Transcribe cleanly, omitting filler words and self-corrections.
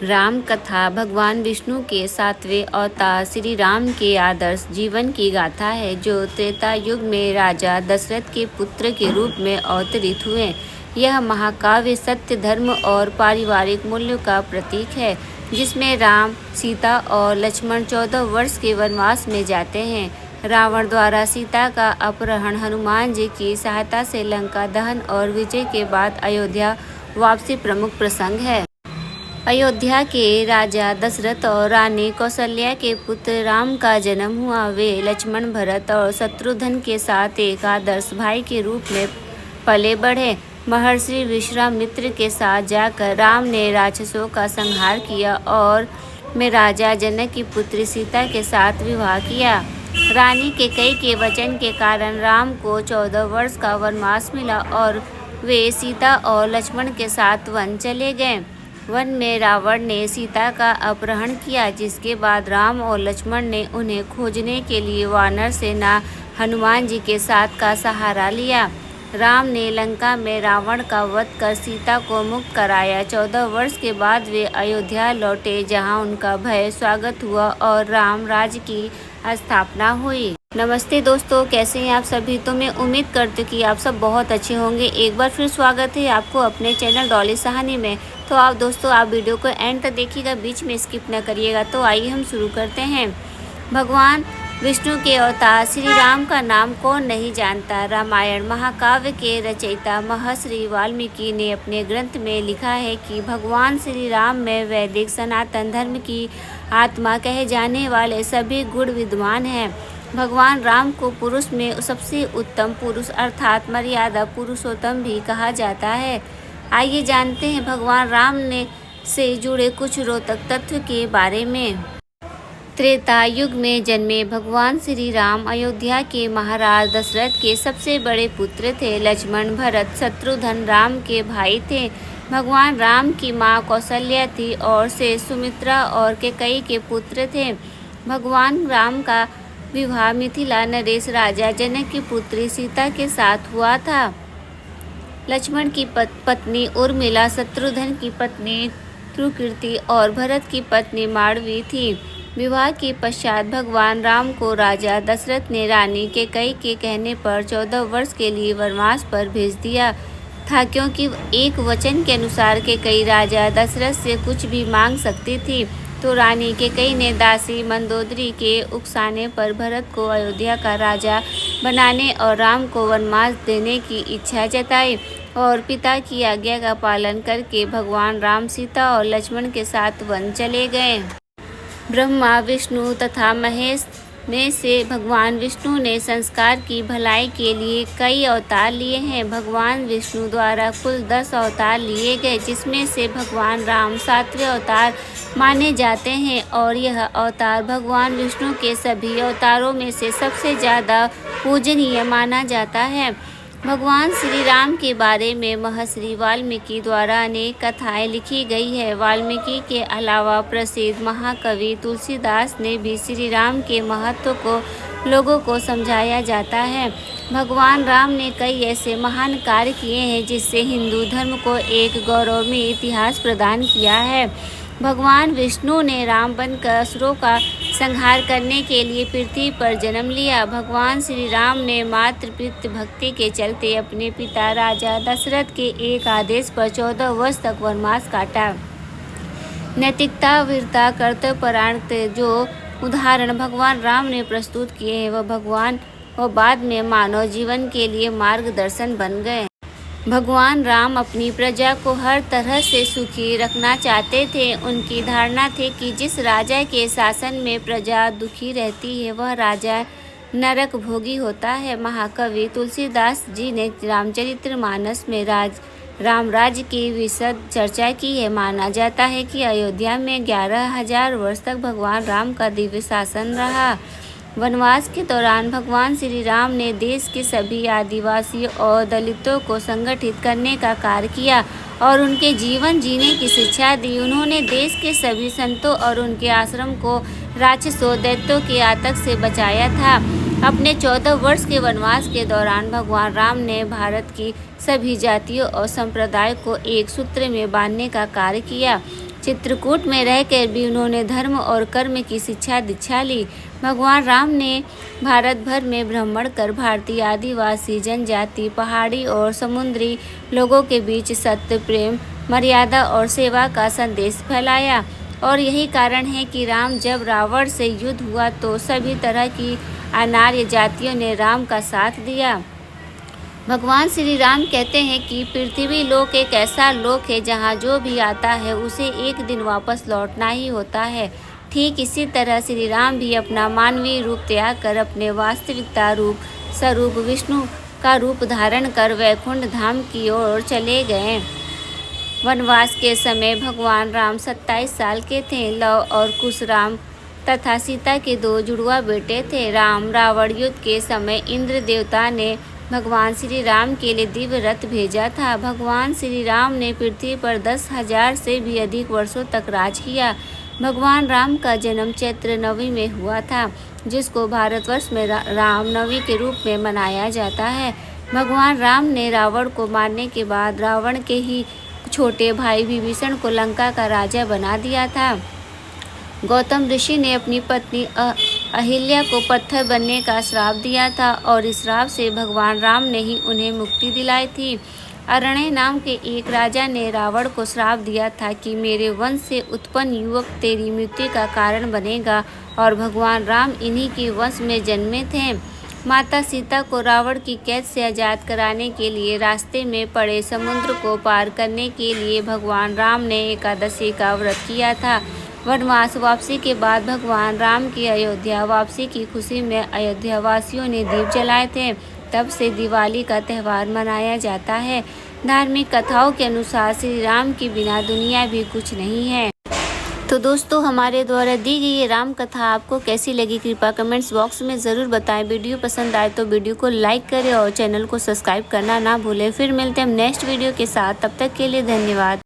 राम कथा भगवान विष्णु के 7वें अवतार श्री राम के आदर्श जीवन की गाथा है, जो त्रेता युग में राजा दशरथ के पुत्र के रूप में अवतरित हुए। यह महाकाव्य सत्य, धर्म और पारिवारिक मूल्यों का प्रतीक है, जिसमें राम, सीता और लक्ष्मण 14 वर्ष के वनवास में जाते हैं। रावण द्वारा सीता का अपहरण, हनुमान जी की सहायता से लंका दहन और विजय के बाद अयोध्या वापसी प्रमुख प्रसंग है। अयोध्या के राजा दशरथ और रानी कौशल्या के पुत्र राम का जन्म हुआ। वे लक्ष्मण, भरत और शत्रुघ्न के साथ एक आदर्श भाई के रूप में पले बढ़े। महर्षि विश्वामित्र के साथ जाकर राम ने राक्षसों का संहार किया और में राजा जनक की पुत्री सीता के साथ विवाह किया। रानी कैकेयी के वचन के कारण राम को 14 वर्ष का वनवास मिला और वे सीता और लक्ष्मण के साथ वन चले गए। वन में रावण ने सीता का अपहरण किया, जिसके बाद राम और लक्ष्मण ने उन्हें खोजने के लिए वानर सेना हनुमान जी के साथ का सहारा लिया। राम ने लंका में रावण का वध कर सीता को मुक्त कराया। 14 वर्ष के बाद वे अयोध्या लौटे, जहां उनका भव्य स्वागत हुआ और राम राज्य की स्थापना हुई। नमस्ते दोस्तों, कैसे हैं आप सभी। तो मैं उम्मीद करती हूँ कि आप सब बहुत अच्छे होंगे। एक बार फिर स्वागत है आपको अपने चैनल डॉली सहानी में। तो आप दोस्तों, आप वीडियो को एंड तक देखिएगा, बीच में स्किप न करिएगा। तो आइए हम शुरू करते हैं। भगवान विष्णु के अवतार श्री राम का नाम कौन नहीं जानता। रामायण महाकाव्य के रचयिता महर्षि वाल्मीकि ने अपने ग्रंथ में लिखा है कि भगवान श्री राम में वैदिक सनातन धर्म की आत्मा कहे जाने वाले सभी गुण विद्यमान हैं। भगवान राम को पुरुष में सबसे उत्तम पुरुष अर्थात मर्यादा पुरुषोत्तम भी कहा जाता है। आइए जानते हैं भगवान राम ने से जुड़े कुछ रोचक तथ्य के बारे में। त्रेता युग में जन्मे भगवान श्री राम अयोध्या के महाराज दशरथ के सबसे बड़े पुत्र थे। लक्ष्मण, भरत, शत्रुघ्न राम के भाई थे। भगवान राम की माँ कौशल्या थी और से सुमित्रा और कैकेयी के पुत्र थे। भगवान राम का विवाह मिथिला नरेश राजा जनक की पुत्री सीता के साथ हुआ था। लक्ष्मण की पत्नी उर्मिला, शत्रुघ्न की पत्नी त्रुकीर्ति और भरत की पत्नी मांडवी थी। विवाह के पश्चात भगवान राम को राजा दशरथ ने रानी कैकेयी के कहने पर 14 वर्ष के लिए वनवास पर भेज दिया था, क्योंकि एक वचन के अनुसार कैकेयी राजा दशरथ से कुछ भी मांग सकती थी। तो रानी कैकेयी ने दासी मंदोदरी के उकसाने पर भरत को अयोध्या का राजा बनाने और राम को वनवास देने की इच्छा जताई और पिता की आज्ञा का पालन करके भगवान राम, सीता और लक्ष्मण के साथ वन चले गए। ब्रह्मा, विष्णु तथा महेश में से भगवान विष्णु ने संसार की भलाई के लिए कई अवतार लिए हैं। भगवान विष्णु द्वारा कुल 10 अवतार लिए गए, जिसमें से भगवान राम 7वें अवतार माने जाते हैं और यह अवतार भगवान विष्णु के सभी अवतारों में से सबसे ज़्यादा पूजनीय माना जाता है। भगवान श्री राम के बारे में महर्षि वाल्मीकि द्वारा अनेक कथाएं लिखी गई है। वाल्मीकि के अलावा प्रसिद्ध महाकवि तुलसीदास ने भी श्री राम के महत्व को लोगों को समझाया जाता है। भगवान राम ने कई ऐसे महान कार्य किए हैं, जिससे हिंदू धर्म को एक गौरवमयी इतिहास प्रदान किया है। भगवान विष्णु ने राम बनकर असुरों का संहार करने के लिए पृथ्वी पर जन्म लिया। भगवान श्री राम ने मातृ पितृ भक्ति के चलते अपने पिता राजा दशरथ के एक आदेश पर 14 वर्ष तक वनवास काटा। नैतिकता, वीरता, कर्तव्यपरायणता जो उदाहरण भगवान राम ने प्रस्तुत किए हैं, वह भगवान और बाद में मानव जीवन के लिए मार्गदर्शन बन गए। भगवान राम अपनी प्रजा को हर तरह से सुखी रखना चाहते थे। उनकी धारणा थी कि जिस राजा के शासन में प्रजा दुखी रहती है, वह राजा नरक भोगी होता है। महाकवि तुलसीदास जी ने रामचरितमानस में राम राज्य की विशद चर्चा की है। माना जाता है कि अयोध्या में 11,000 वर्ष तक भगवान राम का दिव्य शासन रहा। वनवास के दौरान भगवान श्री राम ने देश के सभी आदिवासियों और दलितों को संगठित करने का कार्य किया और उनके जीवन जीने की शिक्षा दी। उन्होंने देश के सभी संतों और उनके आश्रम को राक्षसों, दैत्यों के आतंक से बचाया था। अपने 14 वर्ष के वनवास के दौरान भगवान राम ने भारत की सभी जातियों और संप्रदायों को एक सूत्र में बांधने का कार्य किया। चित्रकूट में रहकर भी उन्होंने धर्म और कर्म की शिक्षा दीक्षा ली। भगवान राम ने भारत भर में भ्रमण कर भारतीय आदिवासी जनजाति, पहाड़ी और समुद्री लोगों के बीच सत्य, प्रेम, मर्यादा और सेवा का संदेश फैलाया। और यही कारण है कि जब रावण से युद्ध हुआ तो सभी तरह की अनार्य जातियों ने राम का साथ दिया। भगवान श्री राम कहते हैं कि पृथ्वी लोक एक ऐसा लोक है जहाँ जो भी आता है उसे एक दिन वापस लौटना ही होता है। ठीक इसी तरह श्री राम भी अपना मानवीय रूप त्याग कर अपने वास्तविकता रूप स्वरूप विष्णु का रूप धारण कर वैकुंठ धाम की ओर चले गए। वनवास के समय भगवान राम 27 साल के थे। लव और कुश राम तथा सीता के 2 जुड़वा बेटे थे। राम रावण युद्ध के समय इंद्र देवता ने भगवान श्री राम के लिए दिव्य रथ भेजा था। भगवान श्री राम ने पृथ्वी पर 10,000 से भी अधिक वर्षों तक राज किया। भगवान राम का जन्म चैत्र नवमी में हुआ था, जिसको भारतवर्ष में राम नवमी के रूप में मनाया जाता है। भगवान राम ने रावण को मारने के बाद रावण के ही छोटे भाई विभीषण को लंका का राजा बना दिया था। गौतम ऋषि ने अपनी पत्नी अहिल्या को पत्थर बनने का श्राप दिया था और इस श्राप से भगवान राम ने ही उन्हें मुक्ति दिलाई थी। अरण्य नाम के एक राजा ने रावण को श्राप दिया था कि मेरे वंश से उत्पन्न युवक तेरी मृत्यु का कारण बनेगा, और भगवान राम इन्हीं के वंश में जन्मे थे। माता सीता को रावण की कैद से आज़ाद कराने के लिए रास्ते में पड़े समुद्र को पार करने के लिए भगवान राम ने एकादशी का व्रत किया था। वनवास वापसी के बाद भगवान राम की अयोध्या वापसी की खुशी में अयोध्या वासियों ने दीप जलाए थे। तब से दिवाली का त्यौहार मनाया जाता है। धार्मिक कथाओं के अनुसार श्री राम के बिना दुनिया भी कुछ नहीं है। तो दोस्तों, हमारे द्वारा दी गई ये राम कथा आपको कैसी लगी कृपया कमेंट्स बॉक्स में ज़रूर बताएं। वीडियो पसंद आए तो वीडियो को लाइक करें और चैनल को सब्सक्राइब करना ना भूलें। फिर मिलते हैं हम नेक्स्ट वीडियो के साथ, तब तक के लिए धन्यवाद।